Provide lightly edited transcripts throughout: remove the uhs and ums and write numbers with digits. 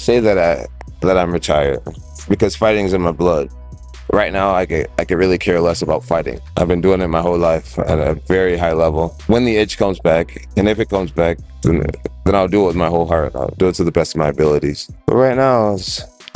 say that I'm retired because fighting's in my blood. Right now, I could really care less about fighting. I've been doing it my whole life at a very high level. When the itch comes back, and if it comes back, then I'll do it with my whole heart. I'll do it to the best of my abilities. But right now,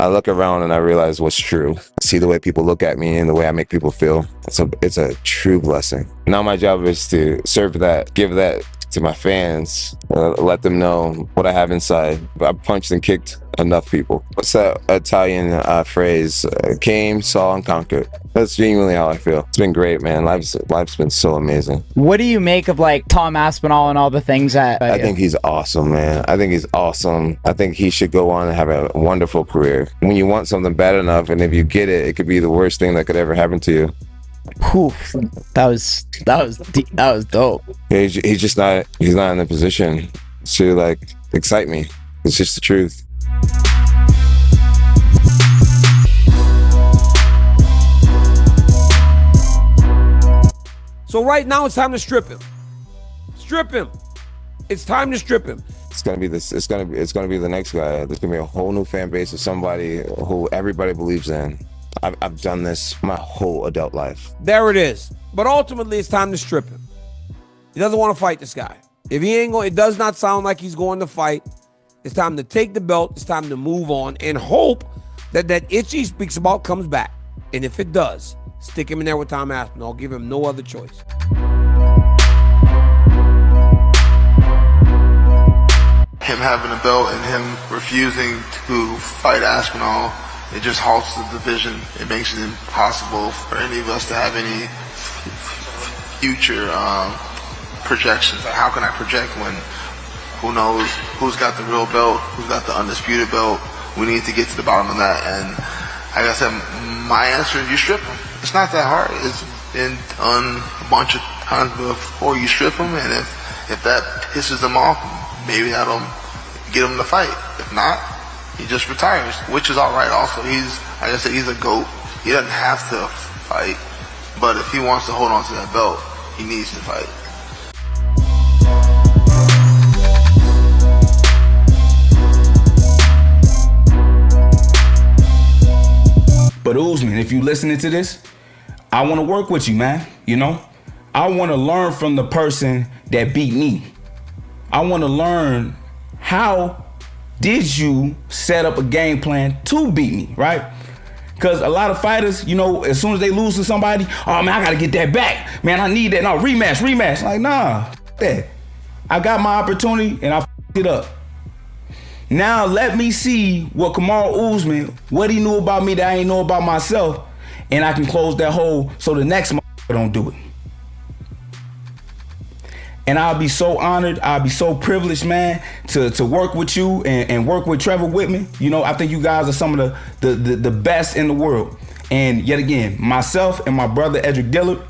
I look around and I realize what's true. I see the way people look at me and the way I make people feel. It's a true blessing. Now my job is to serve that, give that to my fans, let them know what I have inside. I've punched and kicked enough people. What's that Italian phrase? Came, saw, and conquered. That's genuinely how I feel. It's been great, man. Life's been so amazing. What do you make of like Tom Aspinall and all the things that I think he's awesome, man. I think he's awesome. I think he should go on and have a wonderful career. When you want something bad enough, and if you get it, it could be the worst thing that could ever happen to you. Whew, that was dope. Yeah, he's not in the position to like excite me. It's just the truth. So right now it's time to strip him. Strip him. It's time to strip him. It's gonna be the next guy. There's gonna be a whole new fan base of somebody who everybody believes in. I've done this my whole adult life. There it is. But ultimately, it's time to strip him. He doesn't want to fight this guy. If he ain't going, it does not sound like he's going to fight. It's time to take the belt. It's time to move on and hope that itch he speaks about comes back. And if it does, stick him in there with Tom Aspinall. Give him no other choice. Him having a belt and him refusing to fight Aspinall, it just halts the division. It makes it impossible for any of us to have any future projections. Like, how can I project when who knows who's got the real belt, who's got the undisputed belt? We need to get to the bottom of that. And like I said, my answer is you strip him. It's not that hard. It's been done a bunch of times before. You strip him, and if that pisses him off, maybe that'll get him to fight. If not, he just retires, which is all right also. Like I said, he's a GOAT. He doesn't have to fight, but if he wants to hold on to that belt, he needs to fight. But Usman, if you listening to this, I want to work with you, man. You know, I want to learn from the person that beat me. I want to learn how did you set up a game plan to beat me, right? Because a lot of fighters, you know, as soon as they lose to somebody, oh man, I gotta get that back. Man, I need that. No, rematch. Like, nah, that. I got my opportunity and I f***ed it up. Now let me see what Kamaru Usman, what he knew about me that I ain't know about myself, and I can close that hole so the next motherfucker don't do it. And I'll be so honored, I'll be so privileged, man, to work with you and work with Trevor Whitman. You know, I think you guys are some of the best in the world. And yet again, myself and my brother Edric Dillard,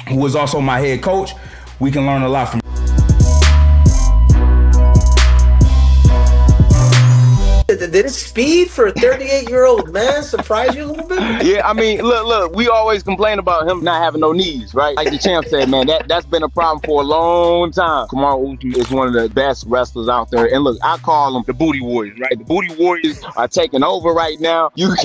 who is also my head coach, we can learn a lot from. Did his speed for a 38-year-old man surprise you a little bit? Yeah, I mean, look, we always complain about him not having no knees, right? Like the champ said, man, that's been a problem for a long time. Kamaru Usman is one of the best wrestlers out there. And look, I call them the Booty Warriors, right? The Booty Warriors are taking over right now. You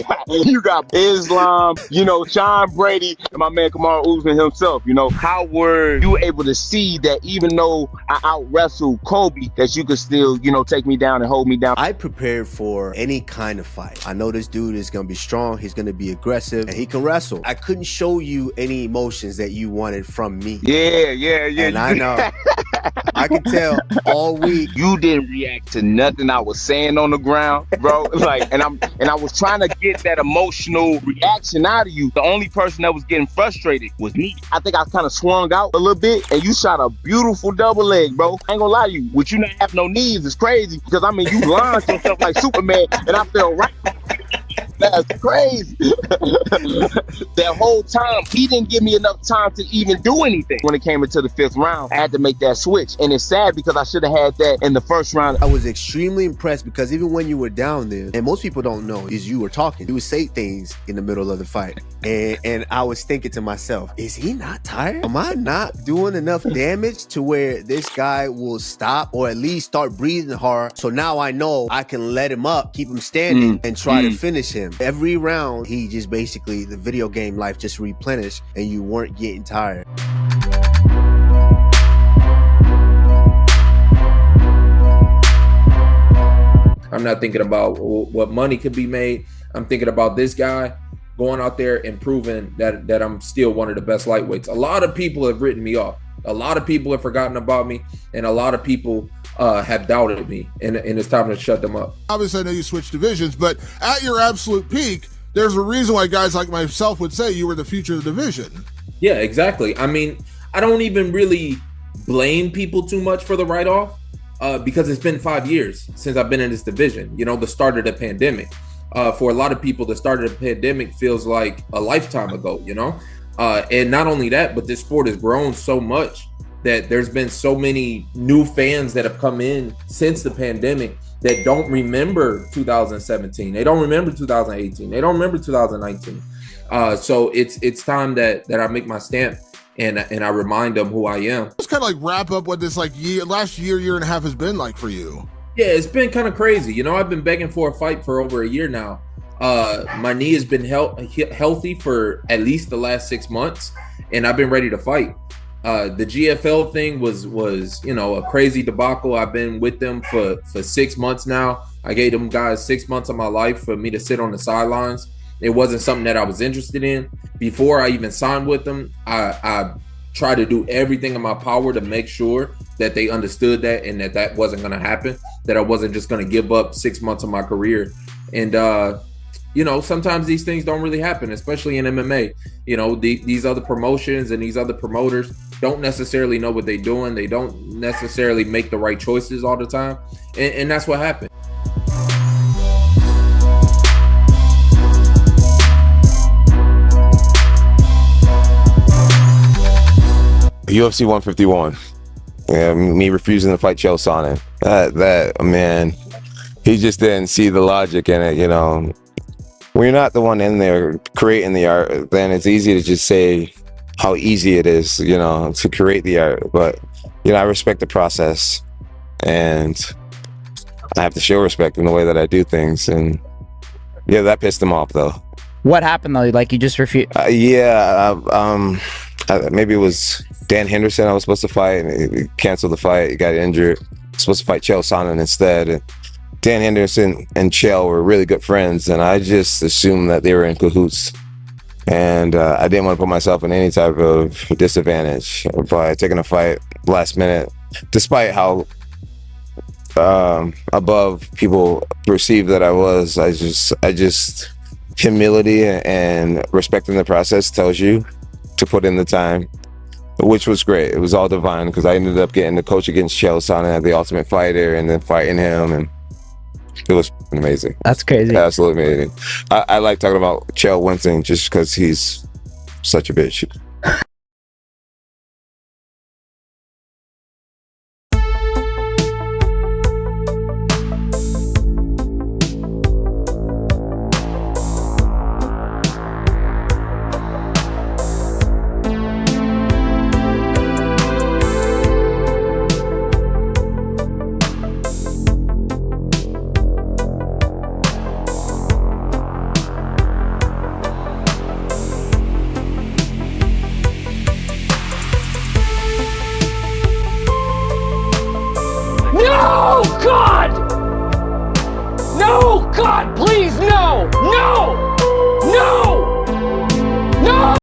got Islam, you know, Sean Brady, and my man Kamaru Usman himself. You know, how were you able to see that even though I out-wrestled Kobe, that you could still, you know, take me down and hold me down? I prepared for any kind of fight. I know this dude is going to be strong, he's going to be aggressive, and he can wrestle. I couldn't show you any emotions that you wanted from me. Yeah. And I know. I can tell all week. You didn't react to nothing I was saying on the ground, bro. Like, and I was trying to get that emotional reaction out of you. The only person that was getting frustrated was me. I think I kind of swung out a little bit, and you shot a beautiful double leg, bro. I ain't gonna lie to you. With you not having no knees is crazy, because I mean, you launched yourself like Superman, and I feel right. That's crazy. That whole time, he didn't give me enough time to even do anything. When it came into the 5th round, I had to make that switch. And it's sad because I should have had that in the 1st round. I was extremely impressed because even when you were down there, and most people don't know, is you were talking. You would say things in the middle of the fight. And I was thinking to myself, is he not tired? Am I not doing enough damage to where this guy will stop or at least start breathing hard? So now I know I can let him up, keep him standing, and try to finish him. Every round, he just basically, the video game life just replenished and you weren't getting tired. I'm not thinking about what money could be made. I'm thinking about this guy going out there and proving that I'm still one of the best lightweights. A lot of people have written me off. A lot of people have forgotten about me, and a lot of people have doubted me, and it's time to shut them up. Obviously, I know you switched divisions, but at your absolute peak, there's a reason why guys like myself would say you were the future of the division. Yeah, exactly. I mean, I don't even really blame people too much for the write-off because it's been 5 years since I've been in this division, you know, the start of the pandemic. For a lot of people, the start of the pandemic feels like a lifetime ago, you know? And not only that, but this sport has grown so much that there's been so many new fans that have come in since the pandemic that don't remember 2017. They don't remember 2018. They don't remember 2019. So it's time that I make my stamp and I remind them who I am. Let's kind of like wrap up what this like last year and a half has been like for you. Yeah, it's been kind of crazy. You know, I've been begging for a fight for over a year now. My knee has been healthy for at least the last 6 months, and I've been ready to fight. The GFL thing was you know, a crazy debacle. I've been with them for 6 months now. I gave them guys 6 months of my life for me to sit on the sidelines. It wasn't something that I was interested in. Before I even signed with them, I tried to do everything in my power to make sure that they understood that and that wasn't going to happen, that I wasn't just going to give up 6 months of my career. And, you know, sometimes these things don't really happen, especially in MMA. You know, these other promotions and these other promoters don't necessarily know what they're doing. They don't necessarily make the right choices all the time. And that's what happened. UFC 151. Yeah, me refusing to fight Chael Sonnen. That man, he just didn't see the logic in it, you know. When you're not the one in there creating the art, then it's easy to just say how easy it is, you know, to create the art. But, you know, I respect the process, and I have to show respect in the way that I do things. And yeah, that pissed him off though. What happened though? Like you just refused? Maybe it was Dan Henderson I was supposed to fight, and he canceled the fight. He got injured. Supposed to fight Chael Sonnen instead. And Dan Henderson and Chael were really good friends, and I just assumed that they were in cahoots. And I didn't want to put myself in any type of disadvantage by taking a fight last minute, despite how above people perceive that I was. I just humility and respecting the process tells you to put in the time, which was great. It was all divine because I ended up getting to coach against Chael Sonnen at the Ultimate Fighter and then fighting him, and it was amazing. That's crazy. Absolutely amazing. I like talking about Chael Winston just because he's such a bitch. No, God! No, God, please, no! No! No!